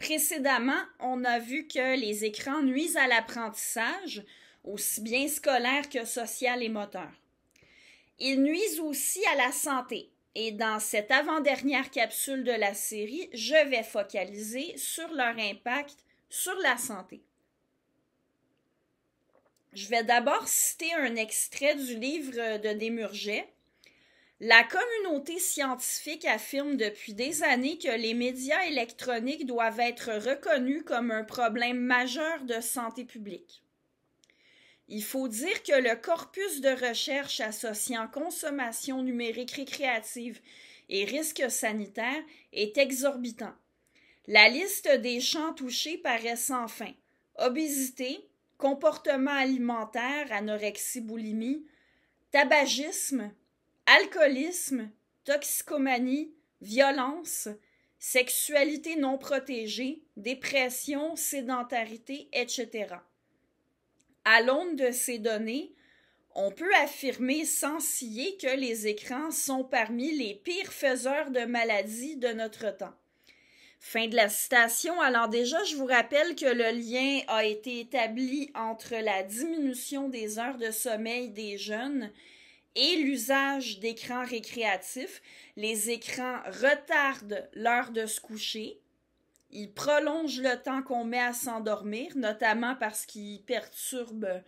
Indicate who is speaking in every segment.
Speaker 1: Précédemment, on a vu que les écrans nuisent à l'apprentissage, aussi bien scolaire que social et moteur. Ils nuisent aussi à la santé. Et dans cette avant-dernière capsule de la série, je vais focaliser sur leur impact sur la santé. Je vais d'abord citer un extrait du livre de Desmurget. La communauté scientifique affirme depuis des années que les médias électroniques doivent être reconnus comme un problème majeur de santé publique. Il faut dire que le corpus de recherche associant consommation numérique récréative et risques sanitaires est exorbitant. La liste des champs touchés paraît sans fin. Obésité, comportement alimentaire, anorexie, boulimie, tabagisme, alcoolisme, toxicomanie, violence, sexualité non protégée, dépression, sédentarité, etc. À l'aune de ces données, on peut affirmer sans scier que les écrans sont parmi les pires faiseurs de maladies de notre temps. Fin de la citation. Alors déjà, je vous rappelle que le lien a été établi entre la diminution des heures de sommeil des jeunes et l'usage d'écrans récréatifs. Les écrans retardent l'heure de se coucher. Ils prolongent le temps qu'on met à s'endormir, notamment parce qu'ils perturbent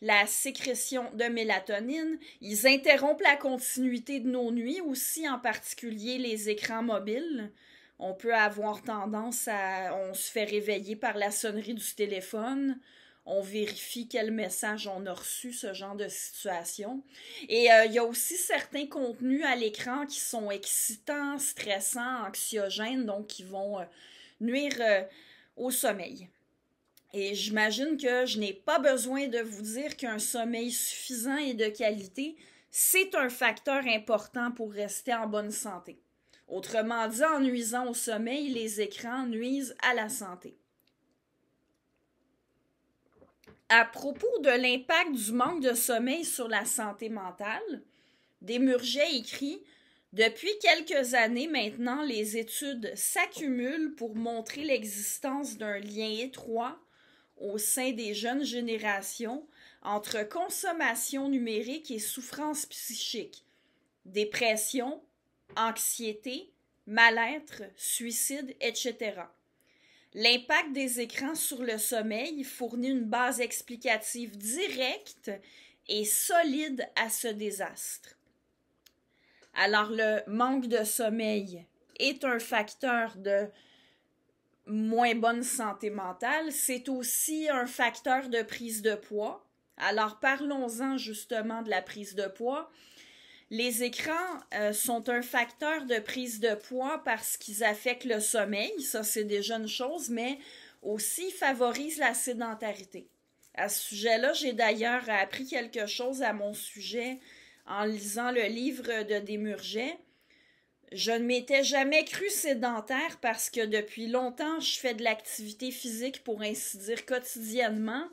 Speaker 1: la sécrétion de mélatonine. Ils interrompent la continuité de nos nuits aussi, en particulier les écrans mobiles. On peut avoir tendance on se fait réveiller par la sonnerie du téléphone. On vérifie quel message on a reçu, ce genre de situation. Et il y a aussi certains contenus à l'écran qui sont excitants, stressants, anxiogènes, donc qui vont nuire au sommeil. Et j'imagine que je n'ai pas besoin de vous dire qu'un sommeil suffisant et de qualité, c'est un facteur important pour rester en bonne santé. Autrement dit, en nuisant au sommeil, les écrans nuisent à la santé. À propos de l'impact du manque de sommeil sur la santé mentale, Desmurget écrit « Depuis quelques années maintenant, les études s'accumulent pour montrer l'existence d'un lien étroit au sein des jeunes générations entre consommation numérique et souffrance psychique, dépression, anxiété, mal-être, suicide, etc. L'impact des écrans sur le sommeil fournit une base explicative directe et solide à ce désastre. Alors, le manque de sommeil est un facteur de moins bonne santé mentale. C'est aussi un facteur de prise de poids. Alors, parlons-en justement de la prise de poids. Les écrans sont un facteur de prise de poids parce qu'ils affectent le sommeil, ça c'est déjà une chose, mais aussi favorisent la sédentarité. À ce sujet-là, j'ai d'ailleurs appris quelque chose à mon sujet en lisant le livre de Desmurget. Je ne m'étais jamais cru sédentaire parce que depuis longtemps, je fais de l'activité physique, pour ainsi dire, quotidiennement.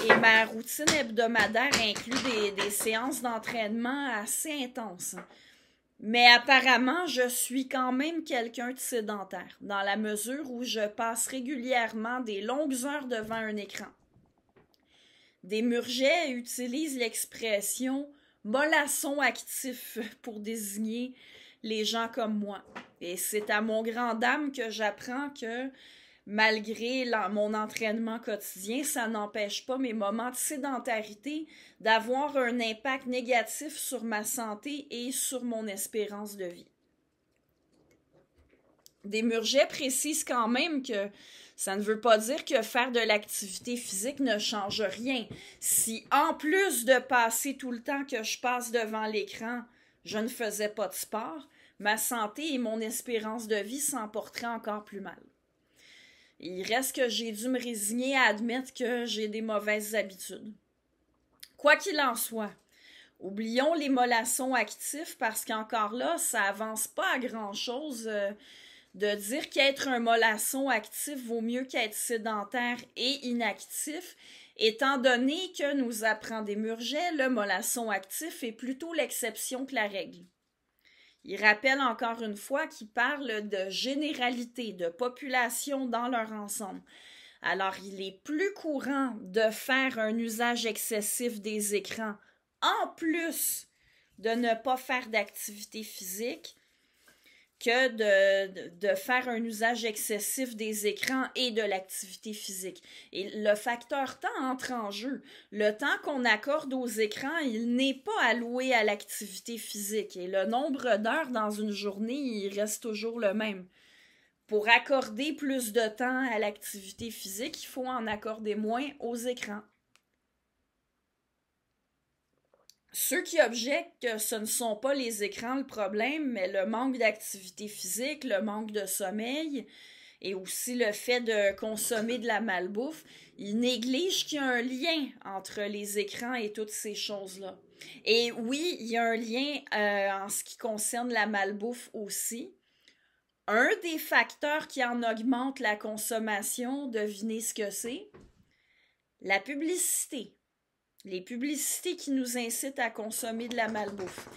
Speaker 1: Et ma routine hebdomadaire inclut des séances d'entraînement assez intenses. Mais apparemment, je suis quand même quelqu'un de sédentaire, dans la mesure où je passe régulièrement des longues heures devant un écran. Desmurget utilise l'expression « mollasson actif » pour désigner les gens comme moi. Et c'est à mon grand dam que j'apprends que malgré mon entraînement quotidien, ça n'empêche pas mes moments de sédentarité d'avoir un impact négatif sur ma santé et sur mon espérance de vie. Desmurget précise quand même que ça ne veut pas dire que faire de l'activité physique ne change rien. Si, en plus de passer tout le temps que je passe devant l'écran, je ne faisais pas de sport, ma santé et mon espérance de vie s'en porteraient encore plus mal. Il reste que j'ai dû me résigner à admettre que j'ai des mauvaises habitudes. Quoi qu'il en soit, oublions les mollassons actifs parce qu'encore là, ça avance pas à grand-chose de dire qu'être un mollasson actif vaut mieux qu'être sédentaire et inactif, étant donné que nous apprend Desmurget, le mollasson actif est plutôt l'exception que la règle. Il rappelle encore une fois qu'il parle de généralité, de population dans leur ensemble. Alors, il est plus courant de faire un usage excessif des écrans, en plus de ne pas faire d'activité physique, que de faire un usage excessif des écrans et de l'activité physique. Et le facteur temps entre en jeu. Le temps qu'on accorde aux écrans, il n'est pas alloué à l'activité physique. Et le nombre d'heures dans une journée, il reste toujours le même. Pour accorder plus de temps à l'activité physique, il faut en accorder moins aux écrans. Ceux qui objectent que ce ne sont pas les écrans le problème, mais le manque d'activité physique, le manque de sommeil et aussi le fait de consommer de la malbouffe, ils négligent qu'il y a un lien entre les écrans et toutes ces choses-là. Et oui, il y a un lien en ce qui concerne la malbouffe aussi. Un des facteurs qui en augmente la consommation, devinez ce que c'est? La publicité. Les publicités qui nous incitent à consommer de la malbouffe.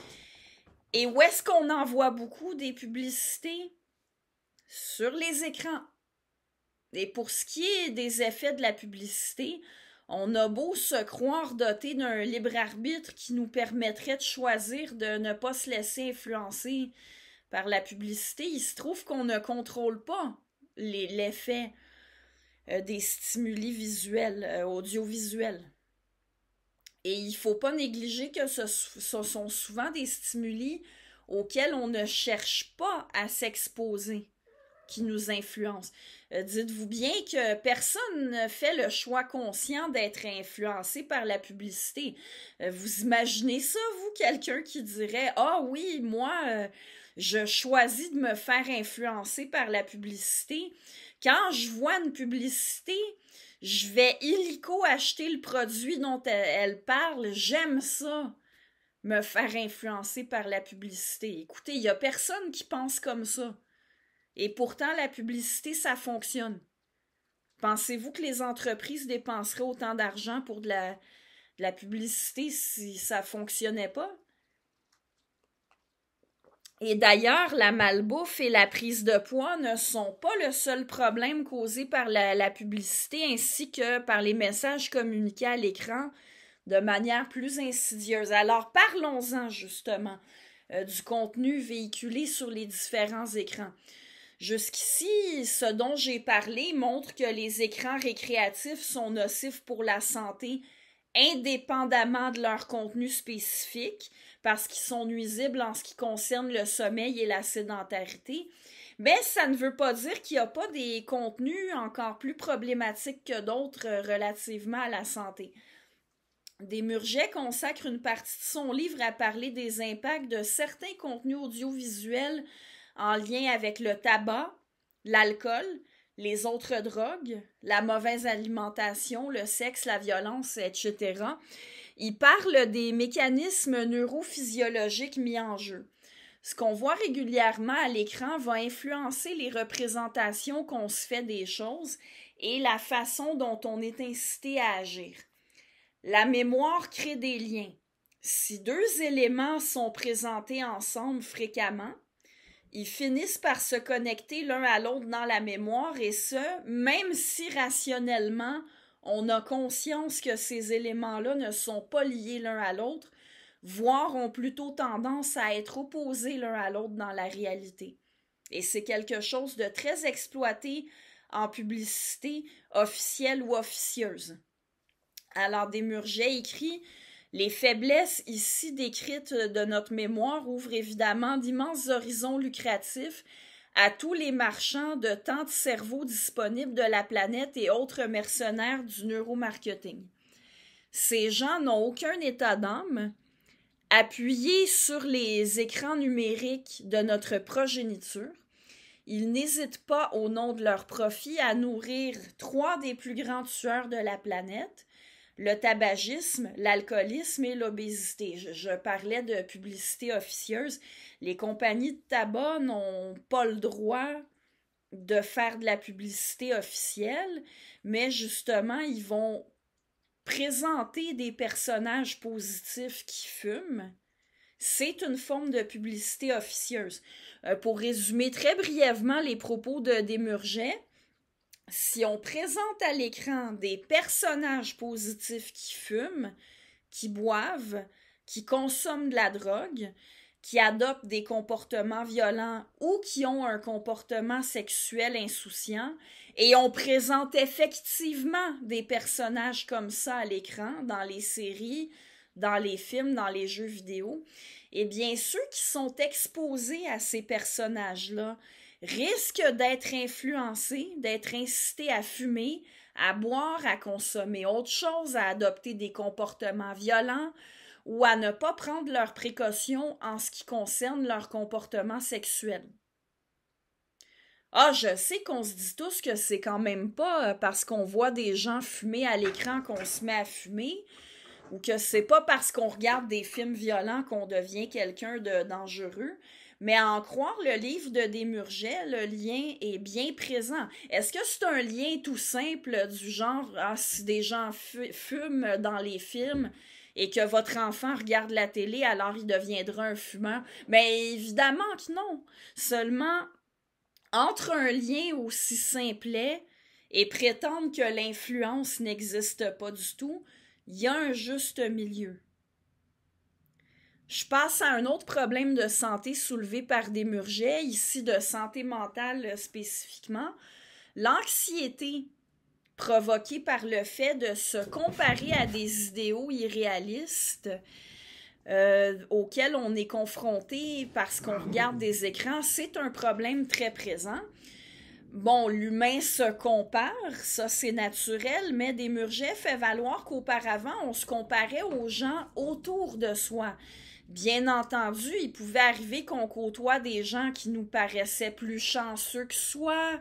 Speaker 1: Et où est-ce qu'on en voit beaucoup des publicités? Sur les écrans. Et pour ce qui est des effets de la publicité, on a beau se croire doté d'un libre arbitre qui nous permettrait de choisir de ne pas se laisser influencer par la publicité, il se trouve qu'on ne contrôle pas l'effet des stimuli visuels, audiovisuels. Et il ne faut pas négliger que ce sont souvent des stimuli auxquels on ne cherche pas à s'exposer, qui nous influencent. Dites-vous bien que personne ne fait le choix conscient d'être influencé par la publicité. Vous imaginez ça, vous, quelqu'un qui dirait « Ah oui, moi, je choisis de me faire influencer par la publicité. Quand je vois une publicité, je vais illico acheter le produit dont elle parle. J'aime ça, me faire influencer par la publicité. » Écoutez, il n'y a personne qui pense comme ça. Et pourtant, la publicité, ça fonctionne. Pensez-vous que les entreprises dépenseraient autant d'argent pour de la publicité si ça ne fonctionnait pas? Et d'ailleurs, la malbouffe et la prise de poids ne sont pas le seul problème causé par la publicité ainsi que par les messages communiqués à l'écran de manière plus insidieuse. Alors, parlons-en justement du contenu véhiculé sur les différents écrans. Jusqu'ici, ce dont j'ai parlé montre que les écrans récréatifs sont nocifs pour la santé indépendamment de leur contenu spécifique, parce qu'ils sont nuisibles en ce qui concerne le sommeil et la sédentarité. Mais ça ne veut pas dire qu'il n'y a pas des contenus encore plus problématiques que d'autres relativement à la santé. Desmurget consacre une partie de son livre à parler des impacts de certains contenus audiovisuels en lien avec le tabac, l'alcool, les autres drogues, la mauvaise alimentation, le sexe, la violence, etc. Il parle des mécanismes neurophysiologiques mis en jeu. Ce qu'on voit régulièrement à l'écran va influencer les représentations qu'on se fait des choses et la façon dont on est incité à agir. La mémoire crée des liens. Si deux éléments sont présentés ensemble fréquemment, ils finissent par se connecter l'un à l'autre dans la mémoire et ce, même si rationnellement, on a conscience que ces éléments-là ne sont pas liés l'un à l'autre, voire ont plutôt tendance à être opposés l'un à l'autre dans la réalité. Et c'est quelque chose de très exploité en publicité officielle ou officieuse. Alors Desmurget écrit « Les faiblesses ici décrites de notre mémoire ouvrent évidemment d'immenses horizons lucratifs à tous les marchands de tant de cerveaux disponibles de la planète et autres mercenaires du neuromarketing. Ces gens n'ont aucun état d'âme. Appuyés sur les écrans numériques de notre progéniture, ils n'hésitent pas, au nom de leur profit, à nourrir 3 des plus grands tueurs de la planète, le tabagisme, l'alcoolisme et l'obésité. Je parlais de publicité officieuse. Les compagnies de tabac n'ont pas le droit de faire de la publicité officielle, mais justement, ils vont présenter des personnages positifs qui fument, C'est une forme de publicité officieuse. Pour résumer très brièvement les propos de Desmurget, si on présente à l'écran des personnages positifs qui fument, qui boivent, qui consomment de la drogue, qui adoptent des comportements violents ou qui ont un comportement sexuel insouciant, et on présente effectivement des personnages comme ça à l'écran, dans les séries, dans les films, dans les jeux vidéo, eh bien, ceux qui sont exposés à ces personnages-là risquent d'être influencés, d'être incités à fumer, à boire, à consommer autre chose, à adopter des comportements violents ou à ne pas prendre leurs précautions en ce qui concerne leur comportement sexuel. Ah, je sais qu'on se dit tous que c'est quand même pas parce qu'on voit des gens fumer à l'écran qu'on se met à fumer, ou que c'est pas parce qu'on regarde des films violents qu'on devient quelqu'un de dangereux. Mais à en croire le livre de Desmurget, le lien est bien présent. Est-ce que c'est un lien tout simple du genre, ah, si des gens fument dans les films et que votre enfant regarde la télé, alors il deviendra un fumeur? Mais évidemment que non. Seulement, entre un lien aussi simplet et prétendre que l'influence n'existe pas du tout, il y a un juste milieu. Je passe à un autre problème de santé soulevé par Desmurget, ici de santé mentale spécifiquement, l'anxiété provoquée par le fait de se comparer à des idéaux irréalistes auxquels on est confronté parce qu'on regarde des écrans, c'est un problème très présent. Bon, l'humain se compare, ça c'est naturel, mais Desmurget fait valoir qu'auparavant, on se comparait aux gens autour de soi. Bien entendu, il pouvait arriver qu'on côtoie des gens qui nous paraissaient plus chanceux que soi,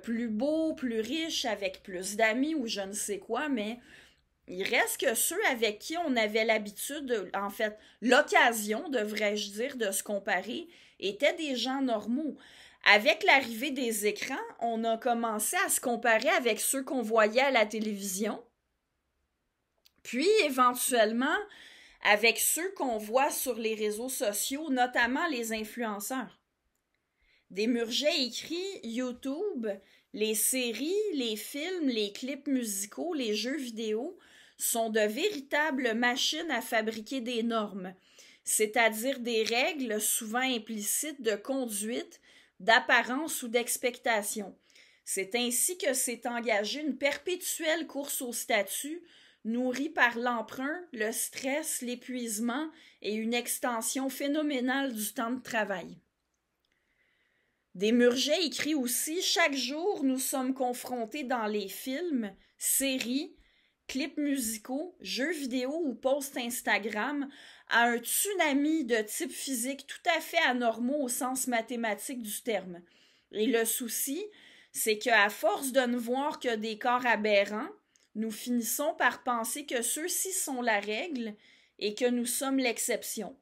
Speaker 1: plus beaux, plus riches, avec plus d'amis ou je ne sais quoi, mais il reste que ceux avec qui on avait l'habitude, en fait, l'occasion, devrais-je dire, de se comparer, étaient des gens normaux. Avec l'arrivée des écrans, on a commencé à se comparer avec ceux qu'on voyait à la télévision, puis éventuellement avec ceux qu'on voit sur les réseaux sociaux, notamment les influenceurs. Desmurget écrit YouTube, les séries, les films, les clips musicaux, les jeux vidéo sont de véritables machines à fabriquer des normes, c'est-à-dire des règles souvent implicites de conduite, d'apparence ou d'expectation. C'est ainsi que s'est engagée une perpétuelle course au statut, nourrie par l'emprunt, le stress, l'épuisement et une extension phénoménale du temps de travail. Desmurget écrit aussi « Chaque jour, nous sommes confrontés dans les films, séries, clips musicaux, jeux vidéo ou posts Instagram à un tsunami de type physique tout à fait anormaux au sens mathématique du terme. Et le souci, c'est qu'à force de ne voir que des corps aberrants, nous finissons par penser que ceux-ci sont la règle et que nous sommes l'exception.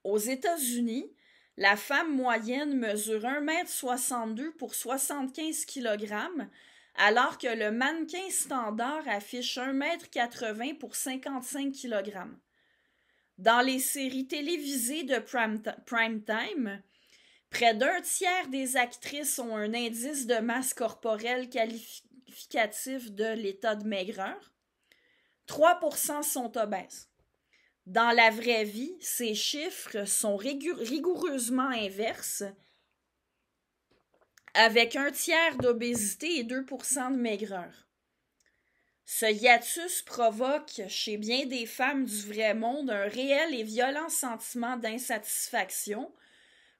Speaker 1: Aux États-Unis, la femme moyenne mesure 1,62 m pour 75 kg, alors que le mannequin standard affiche 1,80 m pour 55 kg. Dans les séries télévisées de prime time, près d'un tiers des actrices ont un indice de masse corporelle qualificatif de l'état de maigreur. 3% sont obèses. Dans la vraie vie, ces chiffres sont rigoureusement inverses, avec un tiers d'obésité et 2% de maigreur. Ce hiatus provoque chez bien des femmes du vrai monde un réel et violent sentiment d'insatisfaction,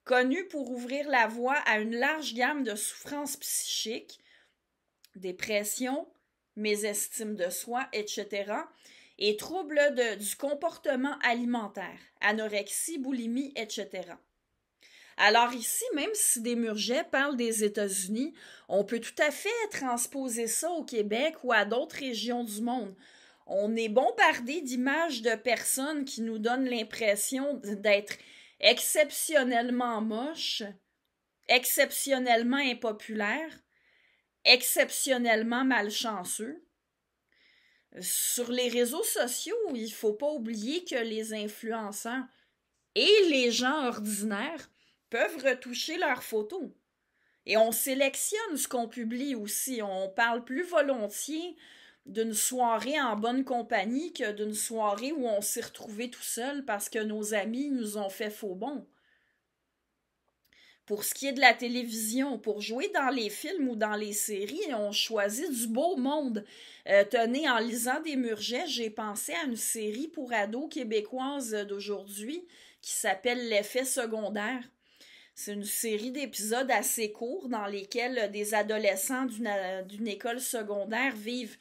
Speaker 1: connu pour ouvrir la voie à une large gamme de souffrances psychiques, dépression, mésestime de soi, etc., et troubles du comportement alimentaire, anorexie, boulimie, etc. Alors ici, même si Desmurget parle des États-Unis, on peut tout à fait transposer ça au Québec ou à d'autres régions du monde. On est bombardé d'images de personnes qui nous donnent l'impression d'être exceptionnellement moches, exceptionnellement impopulaires, exceptionnellement malchanceux. Sur les réseaux sociaux, il ne faut pas oublier que les influenceurs, Et les gens ordinaires peuvent retoucher leurs photos. Et on sélectionne ce qu'on publie aussi. On parle plus volontiers d'une soirée en bonne compagnie que d'une soirée où on s'est retrouvé tout seul parce que nos amis nous ont fait faux bond. Pour ce qui est de la télévision, pour jouer dans les films ou dans les séries, on choisit du beau monde. Tenez, en lisant des Murgets, j'ai pensé à une série pour ados québécoise d'aujourd'hui qui s'appelle L'effet secondaire. C'est une série d'épisodes assez courts dans lesquels des adolescents d'une école secondaire vivent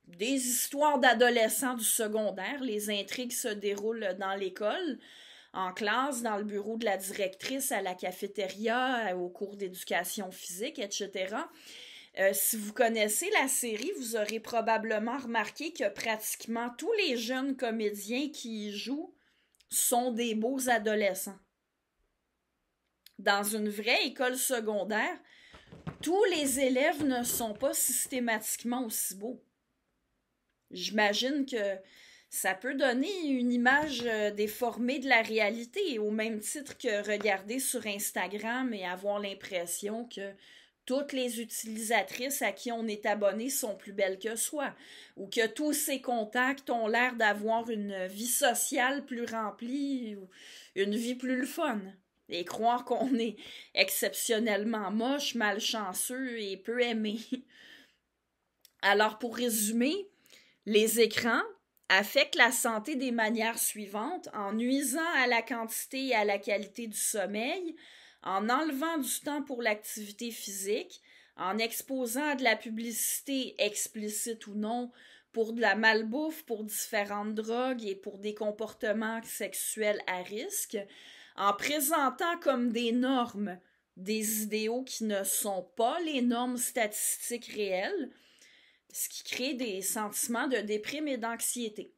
Speaker 1: des histoires d'adolescents du secondaire. Les intrigues se déroulent dans l'école, en classe, dans le bureau de la directrice, à la cafétéria, au cours d'éducation physique, etc. Si vous connaissez la série, vous aurez probablement remarqué que pratiquement tous les jeunes comédiens qui y jouent sont des beaux adolescents. Dans une vraie école secondaire, tous les élèves ne sont pas systématiquement aussi beaux. J'imagine que ça peut donner une image déformée de la réalité, au même titre que regarder sur Instagram et avoir l'impression que toutes les utilisatrices à qui on est abonné sont plus belles que soi, ou que tous ces contacts ont l'air d'avoir une vie sociale plus remplie, ou une vie plus le fun. Et croire qu'on est exceptionnellement moche, malchanceux et peu aimé. Alors, pour résumer, les écrans affectent la santé des manières suivantes, en nuisant à la quantité et à la qualité du sommeil, en enlevant du temps pour l'activité physique, en exposant à de la publicité explicite ou non, pour de la malbouffe, pour différentes drogues et pour des comportements sexuels à risque, en présentant comme des normes des idéaux qui ne sont pas les normes statistiques réelles, ce qui crée des sentiments de déprime et d'anxiété.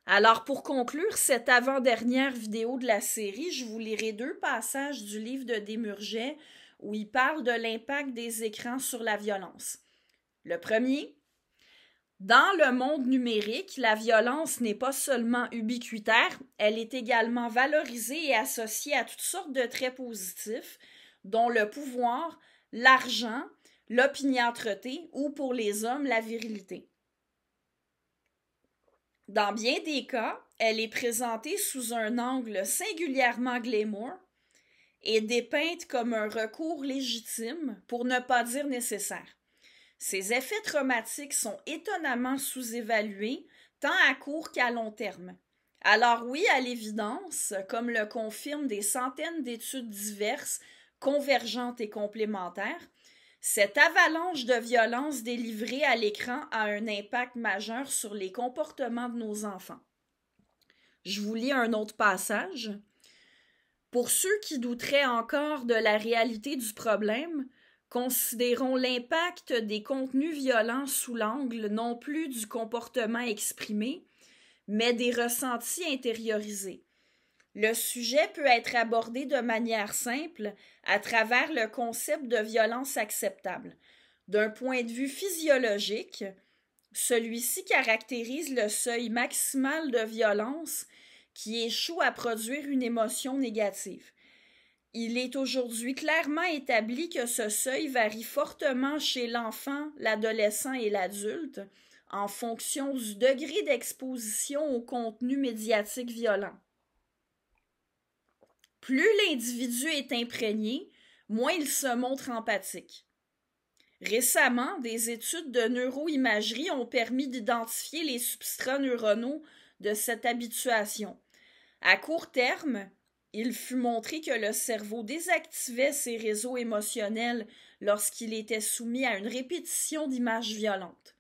Speaker 1: Alors, pour conclure cette avant-dernière vidéo de la série, je vous lirai 2 passages du livre de Desmurget où il parle de l'impact des écrans sur la violence. Le premier: dans le monde numérique, la violence n'est pas seulement ubiquitaire, elle est également valorisée et associée à toutes sortes de traits positifs, dont le pouvoir, l'argent, l'opiniâtreté ou, pour les hommes, la virilité. Dans bien des cas, elle est présentée sous un angle singulièrement glamour et dépeinte comme un recours légitime, pour ne pas dire nécessaire. Ces effets traumatiques sont étonnamment sous-évalués, tant à court qu'à long terme. Alors oui, à l'évidence, comme le confirment des centaines d'études diverses, convergentes et complémentaires, cette avalanche de violence délivrée à l'écran a un impact majeur sur les comportements de nos enfants. Je vous lis un autre passage. Pour ceux qui douteraient encore de la réalité du problème, considérons l'impact des contenus violents sous l'angle non plus du comportement exprimé, mais des ressentis intériorisés. Le sujet peut être abordé de manière simple à travers le concept de violence acceptable. D'un point de vue physiologique, celui-ci caractérise le seuil maximal de violence qui échoue à produire une émotion négative. Il est aujourd'hui clairement établi que ce seuil varie fortement chez l'enfant, l'adolescent et l'adulte en fonction du degré d'exposition au contenu médiatique violent. Plus l'individu est imprégné, moins il se montre empathique. Récemment, des études de neuroimagerie ont permis d'identifier les substrats neuronaux de cette habituation. À court terme, il fut montré que le cerveau désactivait ses réseaux émotionnels lorsqu'il était soumis à une répétition d'images violentes.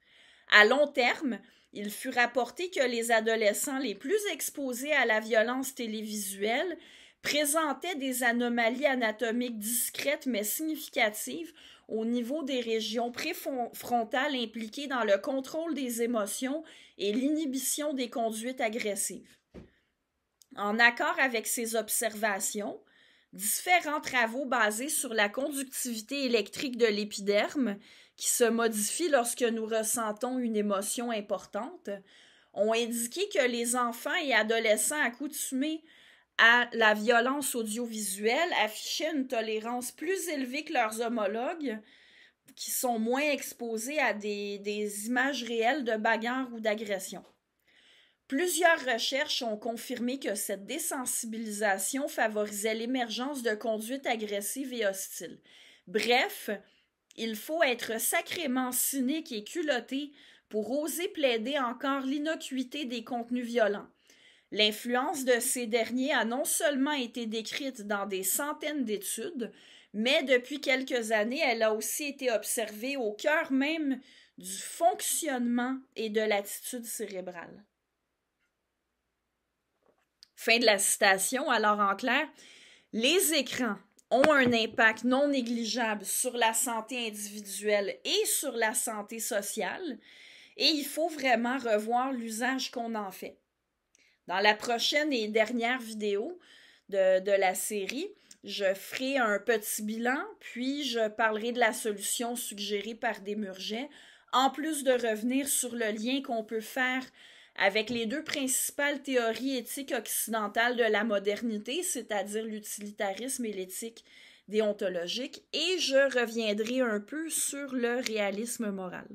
Speaker 1: À long terme, il fut rapporté que les adolescents les plus exposés à la violence télévisuelle présentaient des anomalies anatomiques discrètes mais significatives au niveau des régions préfrontales impliquées dans le contrôle des émotions et l'inhibition des conduites agressives. En accord avec ces observations, différents travaux basés sur la conductivité électrique de l'épiderme, qui se modifie lorsque nous ressentons une émotion importante, ont indiqué que les enfants et adolescents accoutumés à la violence audiovisuelle affichaient une tolérance plus élevée que leurs homologues qui sont moins exposés à des images réelles de bagarres ou d'agressions. Plusieurs recherches ont confirmé que cette désensibilisation favorisait l'émergence de conduites agressives et hostiles. Bref, il faut être sacrément cynique et culotté pour oser plaider encore l'innocuité des contenus violents. L'influence de ces derniers a non seulement été décrite dans des centaines d'études, mais depuis quelques années, elle a aussi été observée au cœur même du fonctionnement et de l'attitude cérébrale. Fin de la citation. Alors, en clair, les écrans ont un impact non négligeable sur la santé individuelle et sur la santé sociale, et il faut vraiment revoir l'usage qu'on en fait. Dans la prochaine et dernière vidéo de la série, je ferai un petit bilan, puis je parlerai de la solution suggérée par Desmurget, en plus de revenir sur le lien qu'on peut faire avec les deux principales théories éthiques occidentales de la modernité, c'est-à-dire l'utilitarisme et l'éthique déontologique, et je reviendrai un peu sur le réalisme moral.